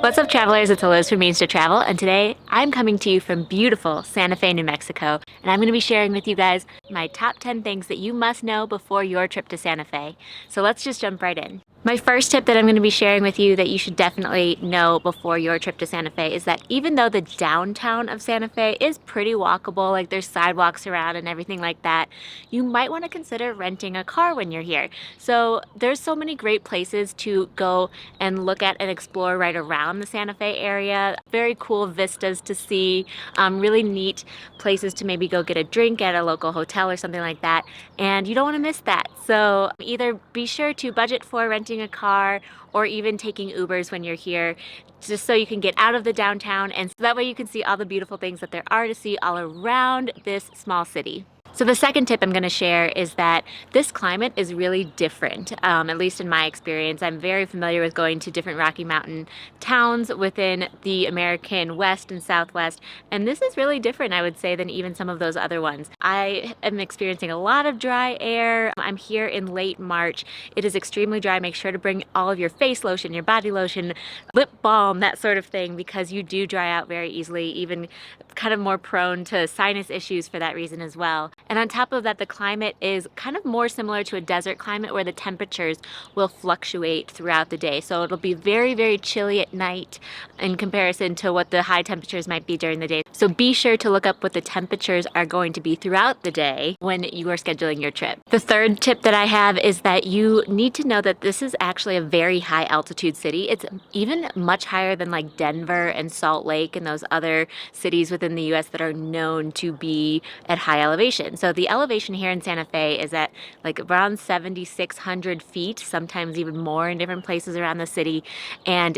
What's up, travelers? It's Eliz from Means to Travel, and today I'm coming to you from beautiful Santa Fe, New Mexico, and I'm going to be sharing with you guys my top 10 things that you must know before your trip to Santa Fe. So let's just jump right in. My first tip that I'm going to be sharing with you that you should definitely know before your trip to Santa Fe is that even though the downtown of Santa Fe is pretty walkable, like there's sidewalks around and everything like that, you might want to consider renting a car when you're here. So there's so many great places to go and look at and explore right around the Santa Fe area. Very cool vistas to see, really neat places to maybe go get a drink at a local hotel or something like that, and you don't want to miss that. So either be sure to budget for renting a car or even taking Ubers when you're here, just so you can get out of the downtown, and so that way you can see all the beautiful things that there are to see all around this small city. So the second tip I'm going to share is that this climate is really different, at least in my experience. I'm very familiar with going to different Rocky Mountain towns within the American West and Southwest, and this is really different, I would say, than even some of those other ones. I am experiencing a lot of dry air. I'm here in late March. It is extremely dry. Make sure to bring all of your face lotion, your body lotion, lip balm, that sort of thing, because you do dry out very easily, even kind of more prone to sinus issues for that reason as well. And on top of that, the climate is kind of more similar to a desert climate where the temperatures will fluctuate throughout the day. So it'll be very, very chilly at night in comparison to what the high temperatures might be during the day. So be sure to look up what the temperatures are going to be throughout the day when you are scheduling your trip. The third tip that I have is that you need to know that this is actually a very high altitude city. It's even much higher than like Denver and Salt Lake and those other cities within the US that are known to be at high elevation. So the elevation here in Santa Fe is at like around 7,600 feet, sometimes even more in different places around the city, and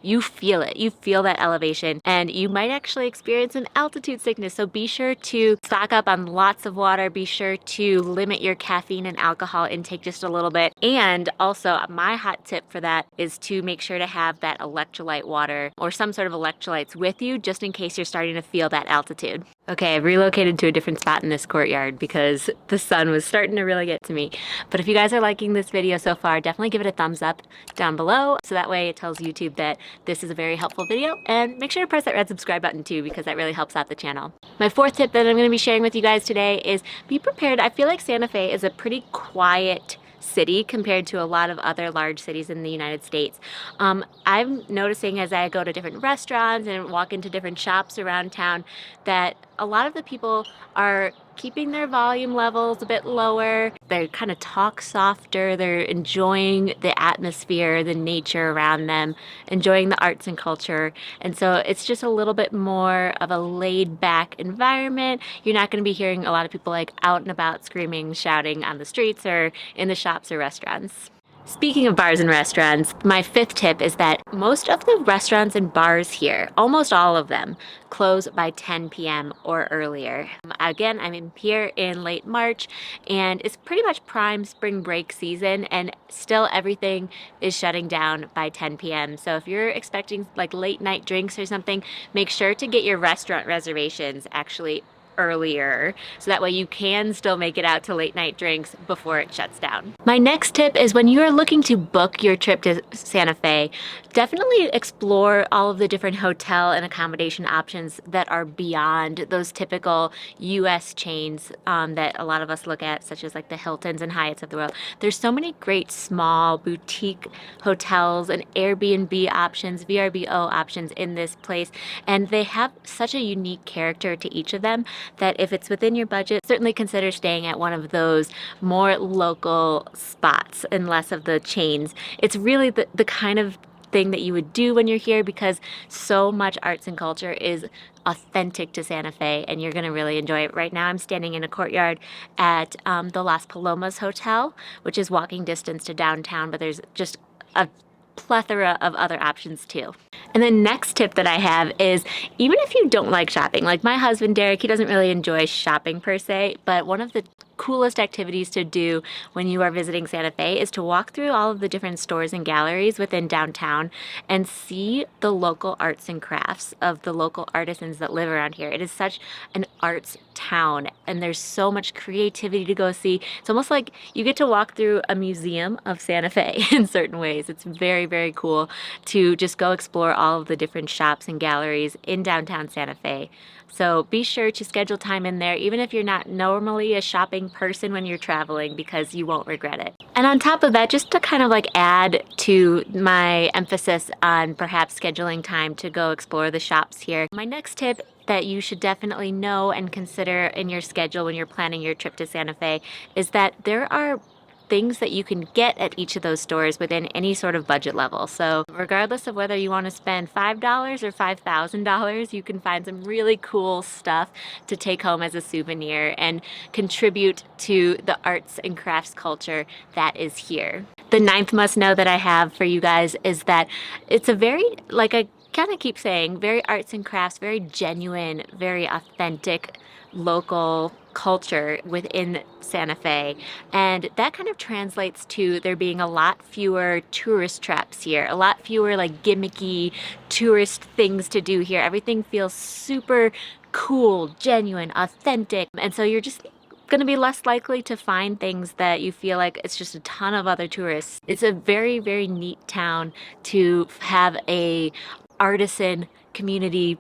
you feel it. You feel that elevation, and you might actually experience an altitude sickness. So be sure to stock up on lots of water. Be sure to limit your caffeine and alcohol intake just a little bit. And also, my hot tip for that is to make sure to have that electrolyte water or some sort of electrolytes with you, just in case you're starting to feel that altitude. Okay, I've relocated to a different spot in this courtyard because the sun was starting to really get to me. But if you guys are liking this video so far, definitely give it a thumbs up down below, so that way it tells YouTube that this is a very helpful video, and make sure to press that red subscribe button too, because that really helps out the channel. My fourth tip that I'm going to be sharing with you guys today is be prepared. I feel like Santa Fe is a pretty quiet city compared to a lot of other large cities in the United States. I'm noticing as I go to different restaurants and walk into different shops around town that a lot of the people are keeping their volume levels a bit lower. They kind of talk softer. They're enjoying the atmosphere, the nature around them, enjoying the arts and culture. And so it's just a little bit more of a laid back environment. You're not going to be hearing a lot of people like out and about screaming, shouting on the streets or in the shops or restaurants. Speaking of bars and restaurants, my fifth tip is that most of the restaurants and bars here, almost all of them, close by 10 p.m. or earlier. Again, I'm here in late March, and it's pretty much prime spring break season, and still everything is shutting down by 10 p.m. So if you're expecting like late night drinks or something, make sure to get your restaurant reservations actually earlier, so that way you can still make it out to late night drinks before it shuts down. My next tip is when you are looking to book your trip to Santa Fe, definitely explore all of the different hotel and accommodation options that are beyond those typical US chains that a lot of us look at, such as like the Hiltons and Hyatts of the world. There's so many great small boutique hotels and Airbnb options, VRBO options in this place, and they have such a unique character to each of them that if it's within your budget, certainly consider staying at one of those more local spots and less of the chains. It's really the kind of thing that you would do when you're here, because so much arts and culture is authentic to Santa Fe, and you're going to really enjoy it. Right now I'm standing in a courtyard at the Las Palomas Hotel, which is walking distance to downtown, but there's just a plethora of other options too. And the next tip that I have is, even if you don't like shopping, like my husband Derek, he doesn't really enjoy shopping per se, but one of the coolest activities to do when you are visiting Santa Fe is to walk through all of the different stores and galleries within downtown and see the local arts and crafts of the local artisans that live around here. It is such an arts town, and there's so much creativity to go see. It's almost like you get to walk through a museum of Santa Fe in certain ways. It's very, very cool to just go explore all of the different shops and galleries in downtown Santa Fe. So be sure to schedule time in there, even if you're not normally a shopping person when you're traveling, because you won't regret it. And on top of that, just to kind of like add to my emphasis on perhaps scheduling time to go explore the shops here, my next tip that you should definitely know and consider in your schedule when you're planning your trip to Santa Fe is that there are things that you can get at each of those stores within any sort of budget level. So regardless of whether you want to spend $5 or $5,000, you can find some really cool stuff to take home as a souvenir and contribute to the arts and crafts culture that is here. The ninth must know that I have for you guys is that it's a very, like I kind of keep saying, very arts and crafts, very genuine, very authentic local culture within Santa Fe, and that kind of translates to there being a lot fewer tourist traps here, a lot fewer like gimmicky tourist things to do here. Everything feels super cool, genuine, authentic, and so you're just going to be less likely to find things that you feel like it's just a ton of other tourists. It's a very, very neat town to have a artisan community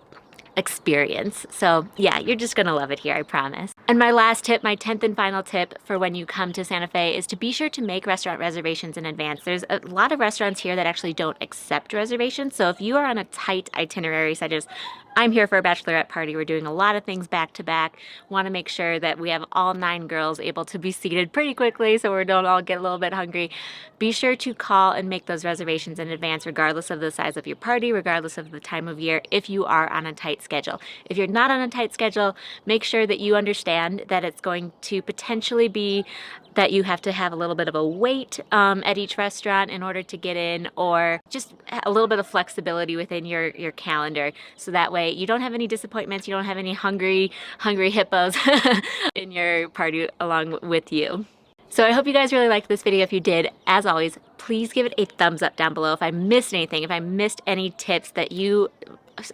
experience. So yeah, you're just gonna love it here, I promise. And my last tip, my 10th and final tip for when you come to Santa Fe is to be sure to make restaurant reservations in advance. There's a lot of restaurants here that actually don't accept reservations. So if you are on a tight itinerary, such as I'm here for a bachelorette party, we're doing a lot of things back to back, want to make sure that we have all 9 girls able to be seated pretty quickly so we don't all get a little bit hungry, be sure to call and make those reservations in advance regardless of the size of your party, regardless of the time of year, if you are on a tight schedule. If you're not on a tight schedule, make sure that you understand that it's going to potentially be that you have to have a little bit of a wait at each restaurant in order to get in, or just a little bit of flexibility within your calendar, so that way you don't have any disappointments, you don't have any hungry hippos in your party along with you. So I hope you guys really liked this video. If you did, as always, please give it a thumbs up down below. If I missed anything, if I missed any tips that you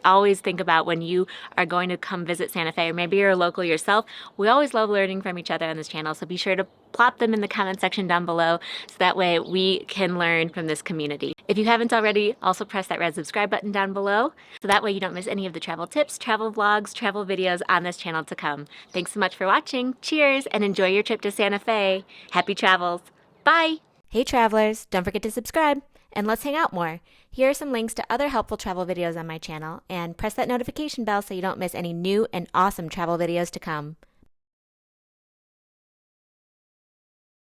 always think about when you are going to come visit Santa Fe, or maybe you're a local yourself, we always love learning from each other on this channel, so be sure to plop them in the comment section down below so that way we can learn from this community. If you haven't already, also press that red subscribe button down below so that way you don't miss any of the travel tips, travel vlogs, travel videos on this channel to come. Thanks so much for watching, cheers, and enjoy your trip to Santa Fe. Happy travels. Bye! Hey travelers, don't forget to subscribe and let's hang out more. Here are some links to other helpful travel videos on my channel, and press that notification bell so you don't miss any new and awesome travel videos to come.